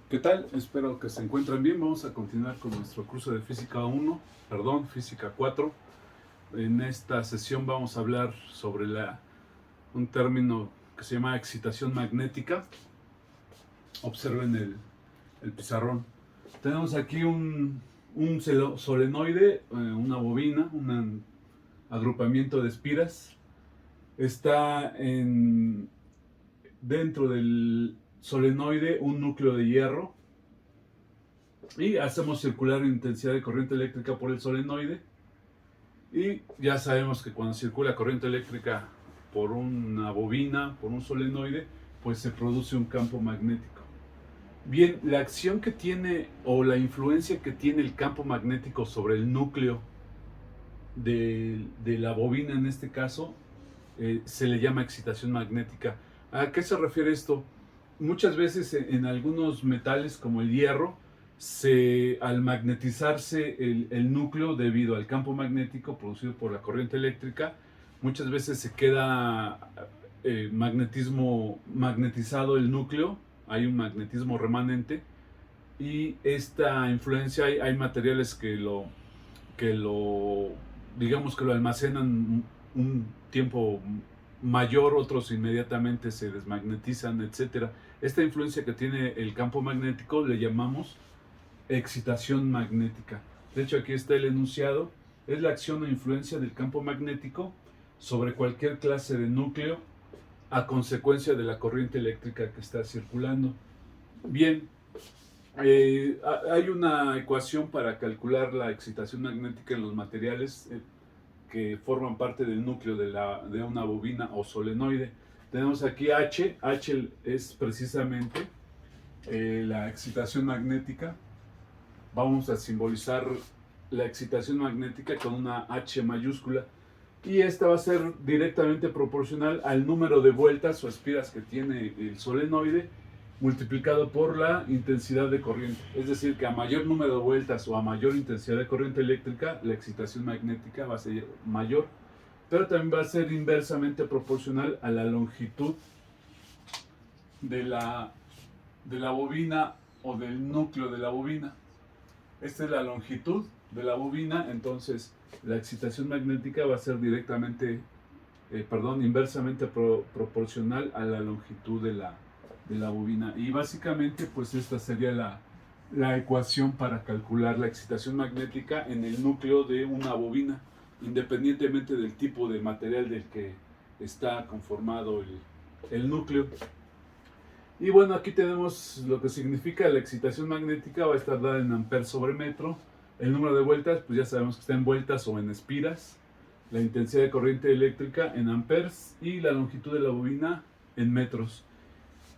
¿Qué tal? Espero que se encuentren bien. Vamos a continuar con nuestro curso de Física 4. En esta sesión vamos a hablar sobre un término que se llama excitación magnética. Observen el pizarrón. Tenemos aquí un solenoide, una bobina, un agrupamiento de espiras. Está dentro del solenoide un núcleo de hierro y hacemos circular la intensidad de corriente eléctrica por el solenoide, y ya sabemos que cuando circula corriente eléctrica por una bobina, por un solenoide, pues se produce un campo magnético. Bien, la acción que tiene o la influencia que tiene el campo magnético sobre el núcleo de la bobina en este caso, se le llama excitación magnética. ¿A qué se refiere esto? Muchas veces en algunos metales como el hierro, al magnetizarse el núcleo debido al campo magnético producido por la corriente eléctrica, muchas veces se queda magnetizado el núcleo, hay un magnetismo remanente, y esta influencia, hay materiales que lo, digamos que lo almacenan un tiempo mayor, otros inmediatamente se desmagnetizan, etcétera. Esta influencia que tiene el campo magnético le llamamos excitación magnética. De hecho, aquí está el enunciado: es la acción o influencia del campo magnético sobre cualquier clase de núcleo a consecuencia de la corriente eléctrica que está circulando. Bien, hay una ecuación para calcular la excitación magnética en los materiales que forman parte del núcleo de una bobina o solenoide. Tenemos aquí H es precisamente la excitación magnética. Vamos a simbolizar la excitación magnética con una H mayúscula, y esta va a ser directamente proporcional al número de vueltas o espiras que tiene el solenoide multiplicado por la intensidad de corriente. Es decir, que a mayor número de vueltas o a mayor intensidad de corriente eléctrica, la excitación magnética va a ser mayor, pero también va a ser inversamente proporcional a la longitud de la bobina o del núcleo de la bobina. Esta es la longitud de la bobina, entonces la excitación magnética va a ser inversamente proporcional a la longitud de la bobina. Y básicamente, pues esta sería la ecuación para calcular la excitación magnética en el núcleo de una bobina, independientemente del tipo de material del que está conformado el núcleo. Y bueno, aquí tenemos lo que significa la excitación magnética. Va a estar dada en amperes sobre metro. El número de vueltas, pues ya sabemos que está en vueltas o en espiras. La intensidad de corriente eléctrica en amperes y la longitud de la bobina en metros.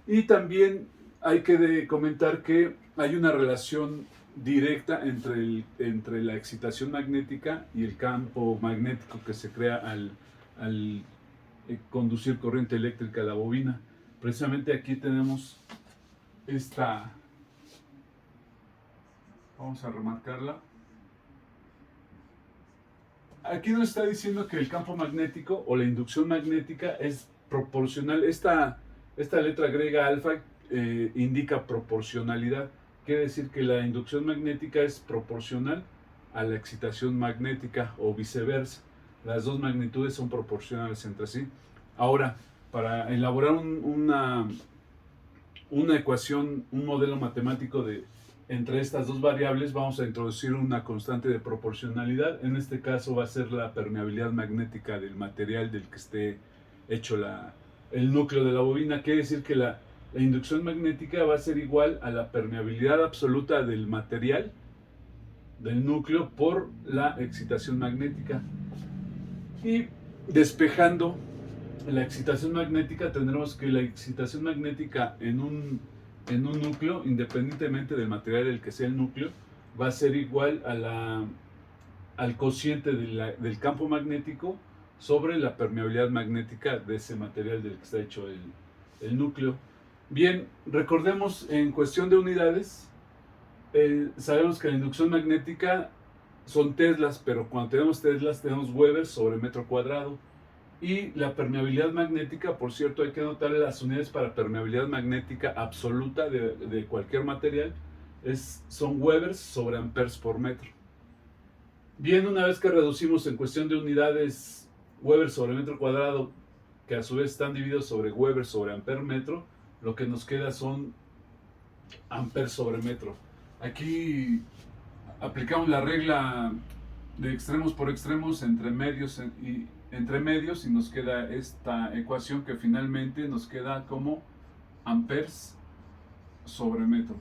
Y también hay que comentar que hay una relación directa entre la excitación magnética y el campo magnético que se crea al conducir corriente eléctrica a la bobina. Precisamente aquí tenemos esta, vamos a remarcarla. Aquí nos está diciendo que el campo magnético o la inducción magnética es proporcional. Esta letra griega alfa indica proporcionalidad. Quiere decir que la inducción magnética es proporcional a la excitación magnética o viceversa. Las dos magnitudes son proporcionales entre sí. Ahora, para elaborar una ecuación, un modelo matemático entre estas dos variables, vamos a introducir una constante de proporcionalidad. En este caso va a ser la permeabilidad magnética del material del que esté hecho el núcleo de la bobina. Quiere decir que la inducción magnética va a ser igual a la permeabilidad absoluta del material, del núcleo, por la excitación magnética. Y despejando la excitación magnética, tendremos que la excitación magnética en un núcleo, independientemente del material del que sea el núcleo, va a ser igual al cociente del campo magnético sobre la permeabilidad magnética de ese material del que está hecho el núcleo. Bien, recordemos en cuestión de unidades, sabemos que la inducción magnética son teslas, pero cuando tenemos teslas tenemos Weber sobre metro cuadrado. Y la permeabilidad magnética, por cierto, hay que notar las unidades para permeabilidad magnética absoluta de cualquier material, son Webers sobre amperes por metro. Bien, una vez que reducimos en cuestión de unidades Weber sobre metro cuadrado, que a su vez están divididos sobre Weber sobre amper metro, lo que nos queda son amper sobre metro. Aquí aplicamos la regla de extremos por extremos entre medios y nos queda esta ecuación que finalmente nos queda como amperes sobre metro.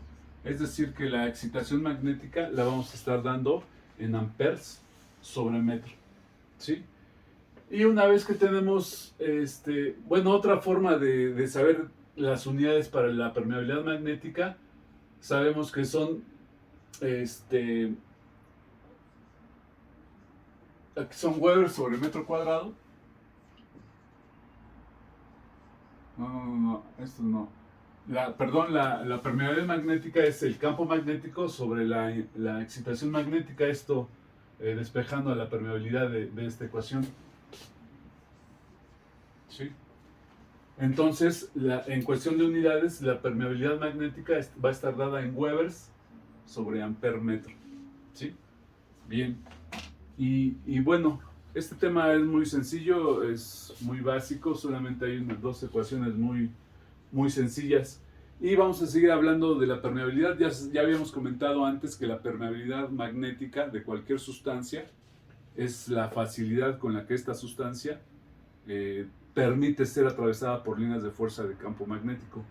Es decir, que la excitación magnética la vamos a estar dando en amperes sobre metro, ¿sí? Y una vez que tenemos, otra forma de saber las unidades para la permeabilidad magnética, sabemos que son, aquí son Weber sobre metro cuadrado. No, esto no. La permeabilidad magnética es el campo magnético sobre la excitación magnética, esto despejando a la permeabilidad de esta ecuación. ¿Sí? Entonces, en cuestión de unidades, la permeabilidad magnética va a estar dada en Webers sobre amper metro. ¿Sí? Bien. Y bueno, este tema es muy sencillo, es muy básico, solamente hay unas dos ecuaciones muy sencillas. Y vamos a seguir hablando de la permeabilidad. Ya habíamos comentado antes que la permeabilidad magnética de cualquier sustancia es la facilidad con la que esta sustancia permite ser atravesada por líneas de fuerza de campo magnético.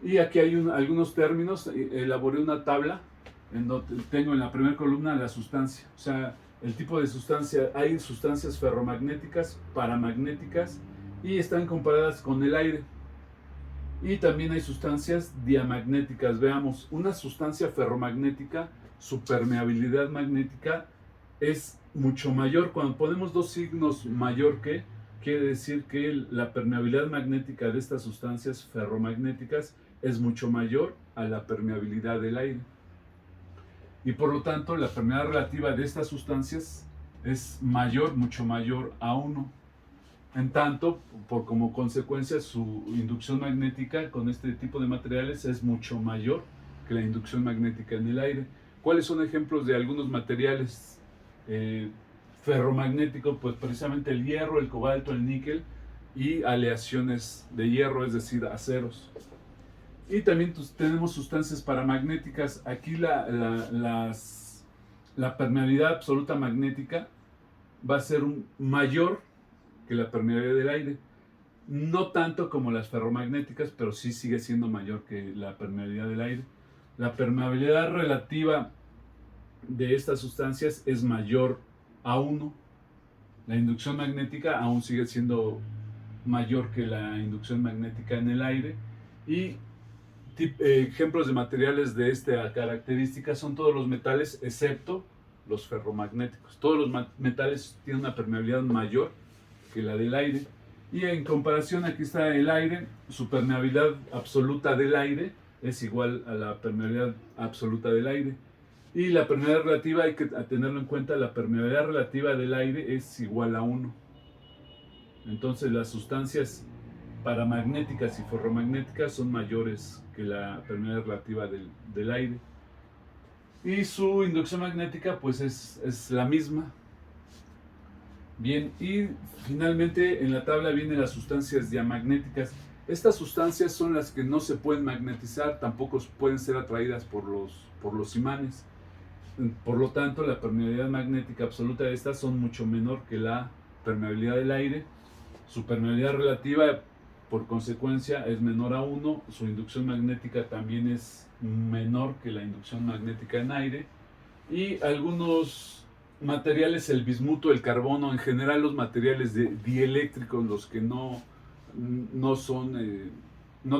Y aquí hay algunos términos. Elaboré una tabla en donde tengo en la primera columna la sustancia, o sea, el tipo de sustancia. Hay sustancias ferromagnéticas, paramagnéticas, y están comparadas con el aire. Y también hay sustancias diamagnéticas. Veamos, una sustancia ferromagnética, su permeabilidad magnética es mucho mayor. Cuando ponemos dos signos mayor que, quiere decir que la permeabilidad magnética de estas sustancias ferromagnéticas es mucho mayor a la permeabilidad del aire. Y por lo tanto, la permeabilidad relativa de estas sustancias es mayor, mucho mayor a 1. En tanto, como consecuencia, su inducción magnética con este tipo de materiales es mucho mayor que la inducción magnética en el aire. ¿Cuáles son ejemplos de algunos materiales ferromagnéticos? Pues precisamente el hierro, el cobalto, el níquel y aleaciones de hierro, es decir, aceros. Y también tenemos sustancias paramagnéticas. Aquí la permeabilidad absoluta magnética va a ser mayor que la permeabilidad del aire. No tanto como las ferromagnéticas, pero sí sigue siendo mayor que la permeabilidad del aire. La permeabilidad relativa de estas sustancias es mayor a 1. La inducción magnética aún sigue siendo mayor que la inducción magnética en el aire. Y ejemplos de materiales de esta característica son todos los metales excepto los ferromagnéticos. Todos los metales tienen una permeabilidad mayor que la del aire. Y en comparación, aquí está el aire. Su permeabilidad absoluta del aire es igual a la permeabilidad absoluta del aire. Y la permeabilidad relativa, hay que tenerlo en cuenta, la permeabilidad relativa del aire es igual a 1. Entonces las sustancias paramagnéticas y ferromagnéticas son mayores que la permeabilidad relativa del aire. Y su inducción magnética pues es la misma. Bien, y finalmente en la tabla vienen las sustancias diamagnéticas. Estas sustancias son las que no se pueden magnetizar, tampoco pueden ser atraídas por los imanes. Por lo tanto, la permeabilidad magnética absoluta de estas son mucho menor que la permeabilidad del aire. Su permeabilidad relativa, por consecuencia, es menor a 1. Su inducción magnética también es menor que la inducción magnética en aire. Y algunos materiales, el bismuto, el carbono, en general los materiales dieléctricos, los que no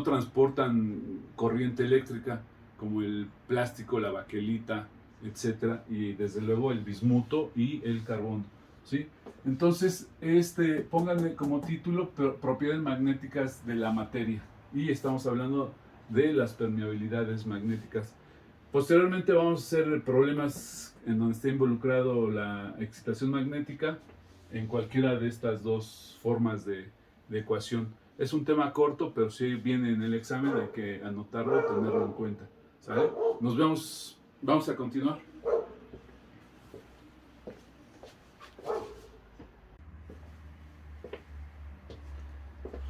transportan corriente eléctrica, como el plástico, la baquelita, etcétera, y desde luego el bismuto y el carbono, ¿sí? Entonces, pónganle como título propiedades magnéticas de la materia, y estamos hablando de las permeabilidades magnéticas. Posteriormente vamos a hacer problemas en donde esté involucrado la excitación magnética, en cualquiera de estas dos formas de ecuación. Es un tema corto, pero si viene en el examen hay que anotarlo, tenerlo en cuenta. ¿Sale? Nos vemos, vamos a continuar.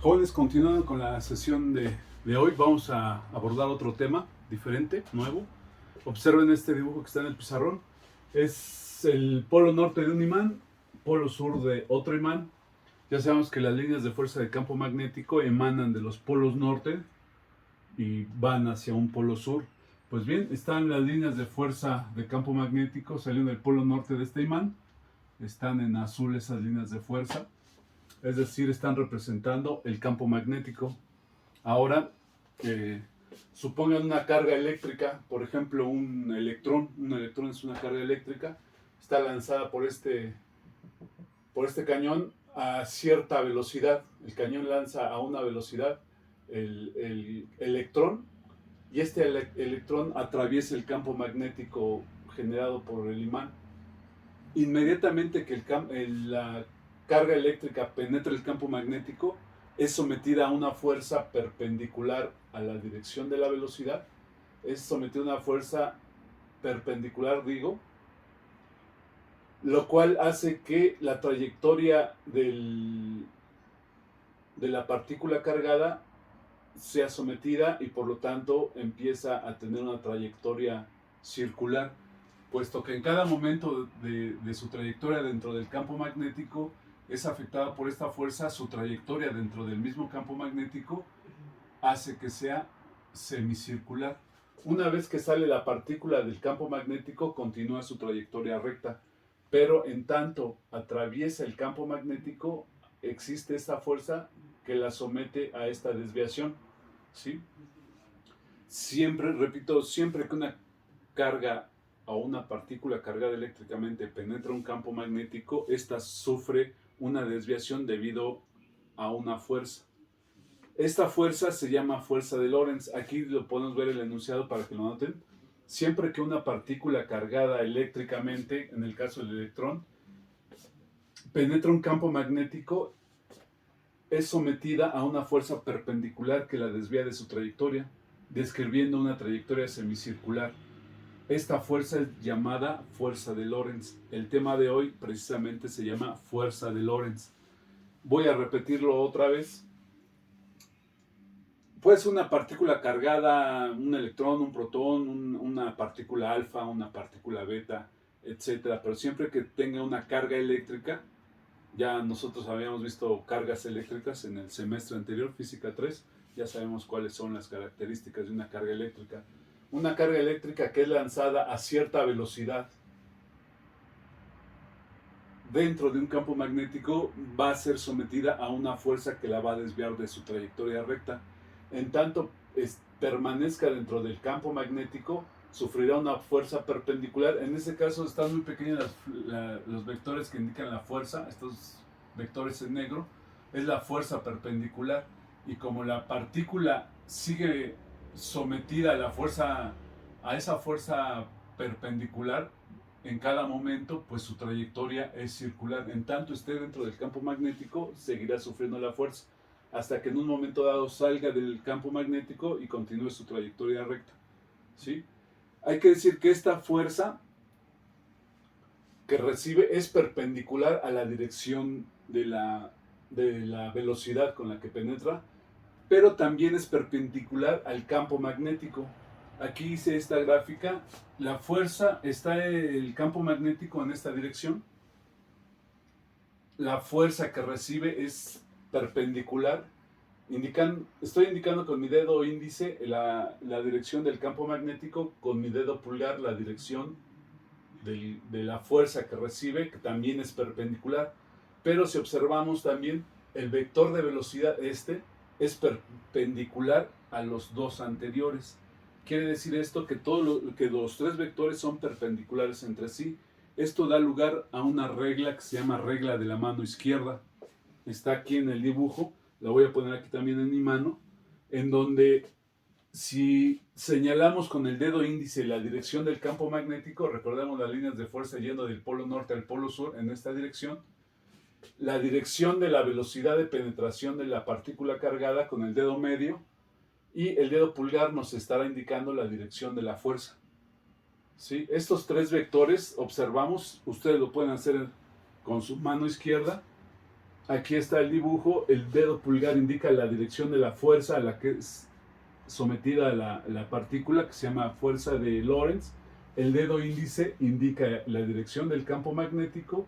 Jóvenes, continuando con la sesión de hoy, vamos a abordar otro tema diferente, nuevo. Observen este dibujo que está en el pizarrón. Es el polo norte de un imán, polo sur de otro imán. Ya sabemos que las líneas de fuerza de campo magnético emanan de los polos norte y van hacia un polo sur. Pues bien, están las líneas de fuerza de campo magnético saliendo del polo norte de este imán. Están en azul esas líneas de fuerza. Es decir, están representando el campo magnético. Ahora, supongan una carga eléctrica, por ejemplo, un electrón es una carga eléctrica, está lanzada por este cañón a cierta velocidad. El cañón lanza a una velocidad el electrón y este electrón atraviesa el campo magnético generado por el imán. Inmediatamente que la carga eléctrica penetra el campo magnético, es sometida a una fuerza perpendicular a la dirección de la velocidad, es sometida a una fuerza perpendicular, digo, lo cual hace que la trayectoria de la partícula cargada sea sometida y por lo tanto empieza a tener una trayectoria circular, puesto que en cada momento de su trayectoria dentro del campo magnético es afectada por esta fuerza. Su trayectoria dentro del mismo campo magnético hace que sea semicircular. Una vez que sale la partícula del campo magnético, continúa su trayectoria recta, pero en tanto atraviesa el campo magnético, existe esta fuerza que la somete a esta desviación, ¿sí? Siempre, repito, siempre que una carga o una partícula cargada eléctricamente penetra un campo magnético, ésta sufre una desviación debido a una fuerza. Esta fuerza se llama fuerza de Lorentz. Aquí lo podemos ver el enunciado para que lo noten. Siempre que una partícula cargada eléctricamente, en el caso del electrón, penetra un campo magnético, es sometida a una fuerza perpendicular que la desvía de su trayectoria, describiendo una trayectoria semicircular. Esta fuerza es llamada fuerza de Lorentz. El tema de hoy precisamente se llama fuerza de Lorentz. Voy a repetirlo otra vez. Puede ser una partícula cargada, un electrón, un protón, una partícula alfa, una partícula beta, etc. Pero siempre que tenga una carga eléctrica, ya nosotros habíamos visto cargas eléctricas en el semestre anterior, Física 3, ya sabemos cuáles son las características de una carga eléctrica. Una carga eléctrica que es lanzada a cierta velocidad dentro de un campo magnético va a ser sometida a una fuerza que la va a desviar de su trayectoria recta. En tanto permanezca dentro del campo magnético, sufrirá una fuerza perpendicular. En ese caso están muy pequeños los vectores que indican la fuerza, estos vectores en negro, es la fuerza perpendicular. Y como la partícula sigue sometida a esa fuerza perpendicular, en cada momento, pues su trayectoria es circular. En tanto esté dentro del campo magnético, seguirá sufriendo la fuerza, hasta que en un momento dado salga del campo magnético y continúe su trayectoria recta, ¿sí? Hay que decir que esta fuerza que recibe es perpendicular a la dirección de la velocidad con la que penetra, pero también es perpendicular al campo magnético. Aquí hice esta gráfica, la fuerza está en el campo magnético en esta dirección, la fuerza que recibe es perpendicular, estoy indicando con mi dedo índice la dirección del campo magnético, con mi dedo pulgar la dirección de la fuerza que recibe, que también es perpendicular, pero si observamos también el vector de velocidad es perpendicular a los dos anteriores. Quiere decir esto que los tres vectores son perpendiculares entre sí. Esto da lugar a una regla que se llama regla de la mano izquierda. Está aquí en el dibujo, la voy a poner aquí también en mi mano, en donde si señalamos con el dedo índice la dirección del campo magnético, recordemos las líneas de fuerza yendo del polo norte al polo sur en esta dirección, la dirección de la velocidad de penetración de la partícula cargada con el dedo medio, y el dedo pulgar nos estará indicando la dirección de la fuerza. ¿Sí? Estos tres vectores, observamos, ustedes lo pueden hacer con su mano izquierda. Aquí está el dibujo, el dedo pulgar indica la dirección de la fuerza a la que es sometida la partícula, que se llama fuerza de Lorentz. El dedo índice indica la dirección del campo magnético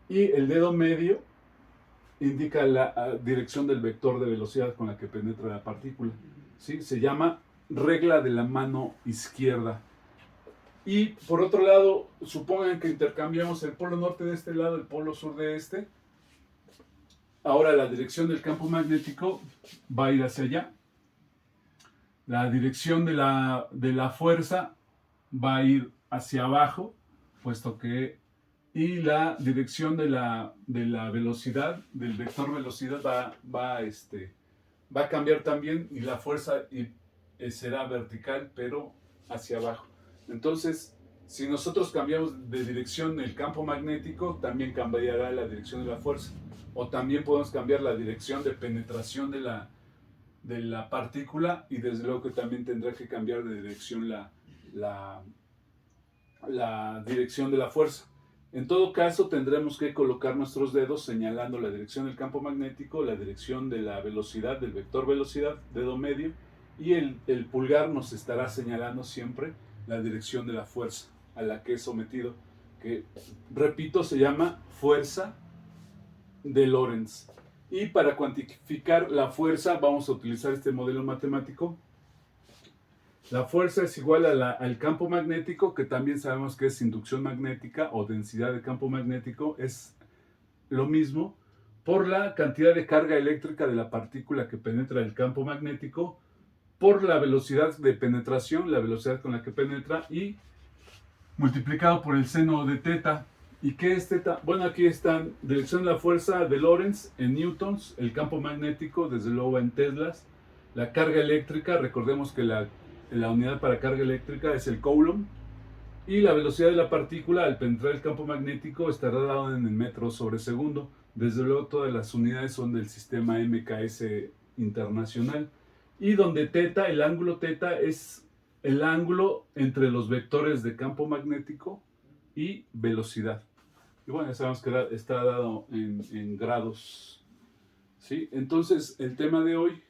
y el dedo medio indica la dirección del vector de velocidad con la que penetra la partícula. ¿Sí? Se llama regla de la mano izquierda. Y por otro lado, supongan que intercambiamos el polo norte de este lado, el polo sur de este. Ahora la dirección del campo magnético va a ir hacia allá. La dirección de la fuerza va a ir hacia abajo, puesto que... Y la dirección de la velocidad, del vector velocidad, va a cambiar también, y la fuerza será vertical, pero hacia abajo. Entonces, si nosotros cambiamos de dirección el campo magnético, también cambiará la dirección de la fuerza. O también podemos cambiar la dirección de penetración de la partícula, y desde luego que también tendrá que cambiar de dirección la dirección de la fuerza. En todo caso, tendremos que colocar nuestros dedos señalando la dirección del campo magnético, la dirección de la velocidad, del vector velocidad, dedo medio, y el pulgar nos estará señalando siempre la dirección de la fuerza a la que es sometido, que, repito, se llama fuerza de Lorentz. Y para cuantificar la fuerza vamos a utilizar este modelo matemático. La fuerza es igual al campo magnético, que también sabemos que es inducción magnética o densidad de campo magnético, es lo mismo, por la cantidad de carga eléctrica de la partícula que penetra el campo magnético, por la velocidad de penetración, la velocidad con la que penetra, y multiplicado por el seno de teta. ¿Y qué es teta? Bueno, aquí están dirección de la fuerza de Lorentz en newtons, el campo magnético, desde luego en teslas, la carga eléctrica, recordemos que la unidad para carga eléctrica es el coulomb, y la velocidad de la partícula al penetrar el campo magnético estará dado en metros sobre segundo. Desde luego todas las unidades son del sistema MKS internacional, y donde teta, el ángulo teta es el ángulo entre los vectores de campo magnético y velocidad. Y bueno, ya sabemos que está dado en grados. ¿Sí? Entonces, el tema de hoy,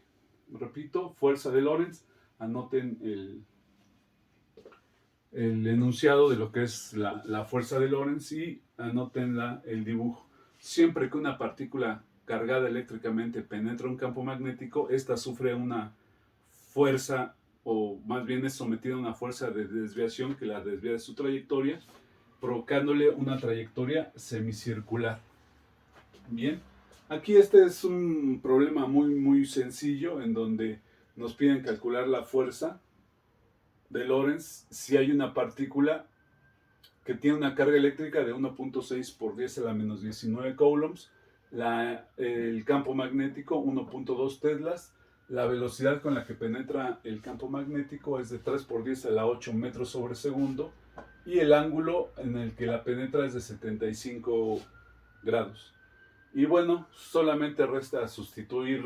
repito, fuerza de Lorentz. Anoten el enunciado de lo que es la fuerza de Lorentz, y anoten el dibujo. Siempre que una partícula cargada eléctricamente penetra un campo magnético, esta sufre una fuerza, o más bien es sometida a una fuerza de desviación que la desvía de su trayectoria, provocándole una trayectoria semicircular. Bien, aquí este es un problema muy, muy sencillo, en donde nos piden calcular la fuerza de Lorentz si hay una partícula que tiene una carga eléctrica de 1.6 por 10 a la menos 19 coulombs, el campo magnético 1.2 teslas, la velocidad con la que penetra el campo magnético es de 3 por 10 a la 8 metros sobre segundo, y el ángulo en el que la penetra es de 75 grados. Y bueno, solamente resta sustituir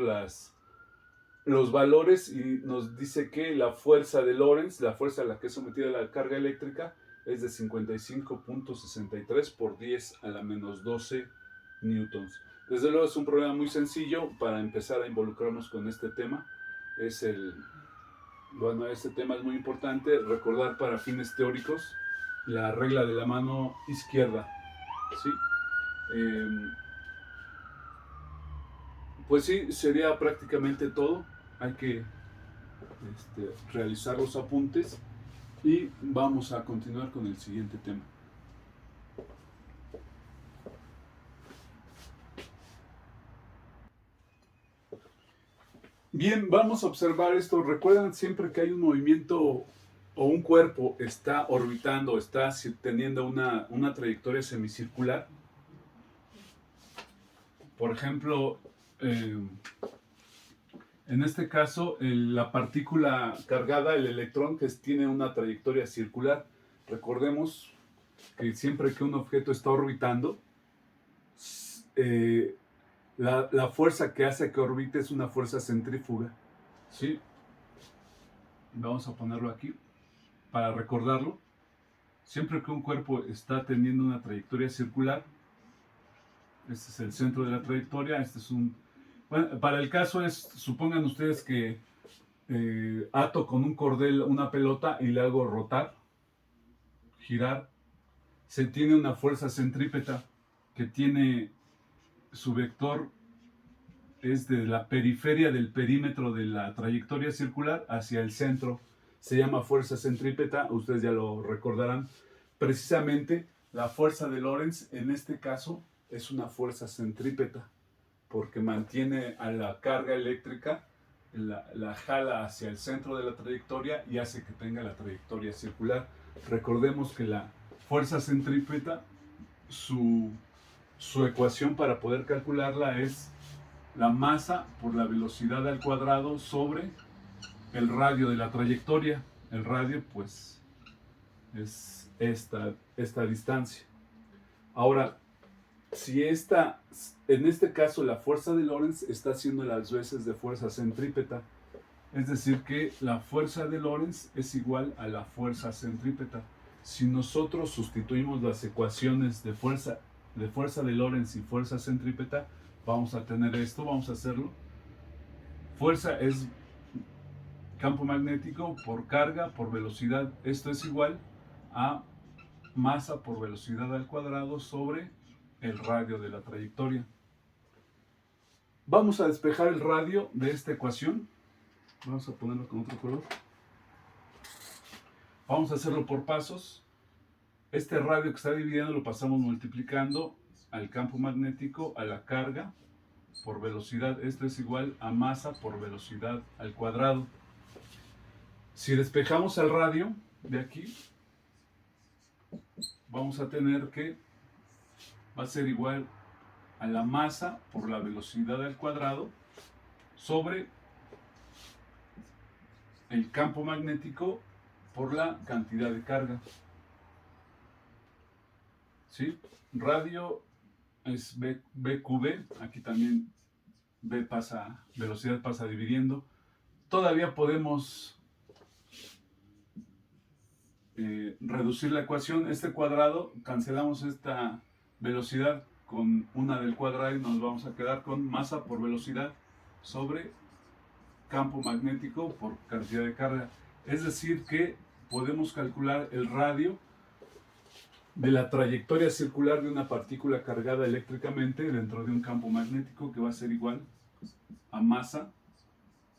los valores, y nos dice que la fuerza de Lorentz, la fuerza a la que es sometida la carga eléctrica, es de 55.63 por 10 a la menos 12 newtons. Desde luego es un problema muy sencillo para empezar a involucrarnos con este tema. Bueno, este tema es muy importante, recordar para fines teóricos la regla de la mano izquierda. ¿Sí? Pues sí, sería prácticamente todo. Hay que realizar los apuntes, y vamos a continuar con el siguiente tema. Bien, vamos a observar esto. Recuerdan, siempre que hay un movimiento o un cuerpo está orbitando, está teniendo una trayectoria semicircular. Por ejemplo, en este caso, la partícula cargada, el electrón, que tiene una trayectoria circular. Recordemos que siempre que un objeto está orbitando, la fuerza que hace que orbite es una fuerza centrífuga. ¿Sí? Vamos a ponerlo aquí para recordarlo. Siempre que un cuerpo está teniendo una trayectoria circular, este es el centro de la trayectoria, este es un... Bueno, para el caso es, supongan ustedes que ato con un cordel una pelota y le hago rotar, girar. Se tiene una fuerza centrípeta que tiene su vector es de la periferia del perímetro de la trayectoria circular hacia el centro. Se llama fuerza centrípeta, ustedes ya lo recordarán. Precisamente la fuerza de Lorentz en este caso es una fuerza centrípeta porque mantiene a la carga eléctrica, la jala hacia el centro de la trayectoria y hace que tenga la trayectoria circular. Recordemos que la fuerza centrípeta, su ecuación para poder calcularla es la masa por la velocidad al cuadrado sobre el radio de la trayectoria. El radio, pues, es esta distancia. Ahora, si en este caso la fuerza de Lorentz está haciendo las veces de fuerza centrípeta, es decir que la fuerza de Lorentz es igual a la fuerza centrípeta. Si nosotros sustituimos las ecuaciones de fuerza de Lorentz y fuerza centrípeta, vamos a tener esto, vamos a hacerlo. Fuerza es campo magnético por carga por velocidad. Esto es igual a masa por velocidad al cuadrado sobre el radio de la trayectoria. Vamos a despejar el radio de esta ecuación. Vamos a ponerlo con otro color. Vamos a hacerlo por pasos. Este radio que está dividiendo lo pasamos multiplicando al campo magnético, a la carga por velocidad. Esto es igual a masa por velocidad al cuadrado. Si despejamos el radio de aquí, vamos a tener que va a ser igual a la masa por la velocidad al cuadrado sobre el campo magnético por la cantidad de carga. ¿Sí? Radio es BQB, aquí también velocidad pasa dividiendo. Todavía podemos reducir la ecuación. Este cuadrado, cancelamos esta velocidad con una del cuadrado y nos vamos a quedar con masa por velocidad sobre campo magnético por cantidad de carga. Es decir que podemos calcular el radio de la trayectoria circular de una partícula cargada eléctricamente dentro de un campo magnético, que va a ser igual a masa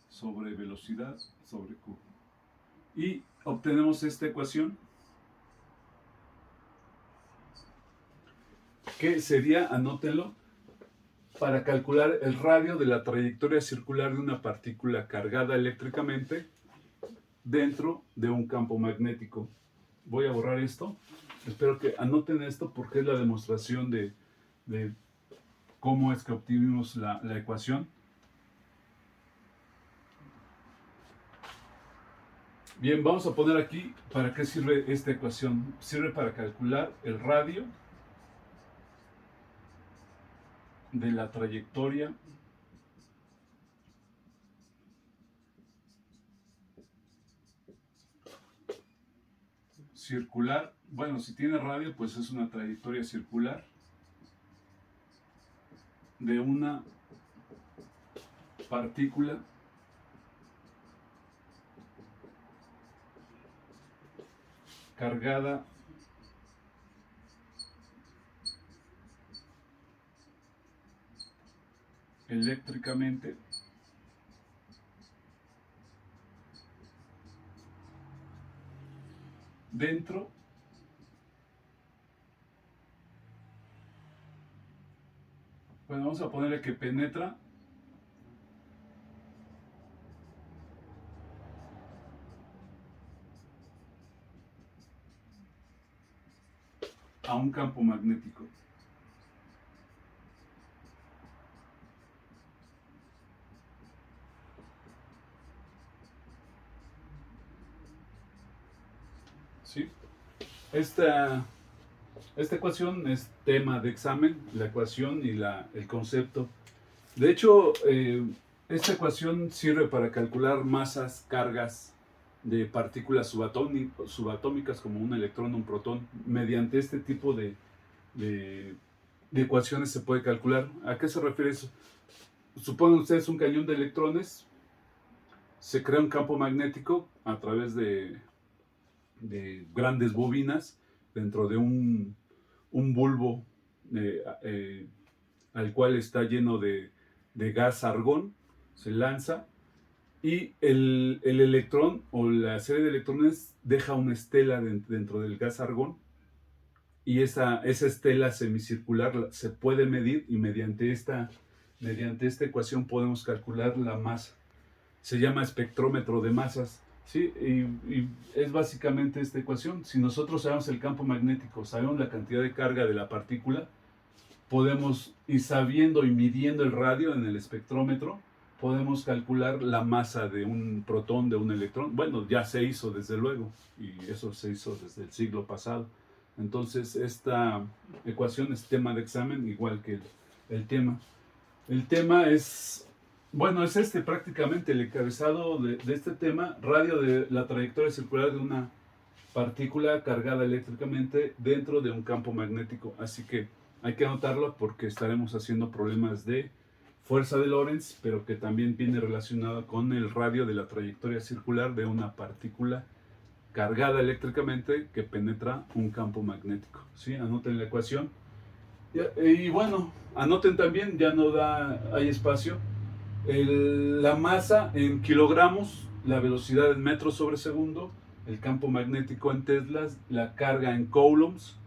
sobre velocidad sobre Q. Y obtenemos esta ecuación que sería, anótenlo, para calcular el radio de la trayectoria circular de una partícula cargada eléctricamente dentro de un campo magnético. Voy a borrar esto. Espero que anoten esto porque es la demostración de cómo es que obtuvimos la ecuación. Bien, vamos a poner aquí para qué sirve esta ecuación. Sirve para calcular el radio de la trayectoria circular. Bueno, si tiene radio, pues es una trayectoria circular de una partícula cargada eléctricamente dentro bueno, vamos a ponerle que penetra a un campo magnético. ¿Sí? Esta Esta ecuación es tema de examen, la ecuación y el concepto. De hecho, esta ecuación sirve para calcular masas, cargas de partículas subatómicas como un electrón o un protón. Mediante este tipo de, de ecuaciones se puede calcular. ¿A qué se refiere eso? Supongan ustedes un cañón de electrones, se crea un campo magnético a través de grandes bobinas dentro de un bulbo al cual está lleno de gas argón, se lanza y el electrón o la serie de electrones deja una estela dentro del gas argón y esa estela semicircular se puede medir y mediante esta ecuación podemos calcular la masa. Se llama espectrómetro de masas, ¿sí? Y es básicamente esta ecuación. Si nosotros sabemos el campo magnético, sabemos la cantidad de carga de la partícula, podemos, y sabiendo y midiendo el radio en el espectrómetro, podemos calcular la masa de un protón, de un electrón. Bueno, ya se hizo desde luego, y eso se hizo desde el siglo pasado. Entonces, esta ecuación es tema de examen, igual que el tema. El tema es, bueno, es prácticamente el encabezado de este tema, radio de la trayectoria circular de una partícula cargada eléctricamente dentro de un campo magnético. Así que hay que anotarlo porque estaremos haciendo problemas de fuerza de Lorentz, pero que también viene relacionado con el radio de la trayectoria circular de una partícula cargada eléctricamente que penetra un campo magnético. ¿Sí? Anoten la ecuación. Y bueno, anoten también, ya no hay espacio, la masa en kilogramos, la velocidad en metros sobre segundo, el campo magnético en teslas, la carga en coulombs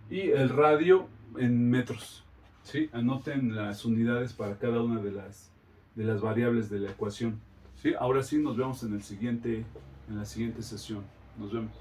y el radio en metros. ¿Sí? Anoten las unidades para cada una de las variables de la ecuación. ¿Sí? Ahora sí, nos vemos en la siguiente sesión. Nos vemos.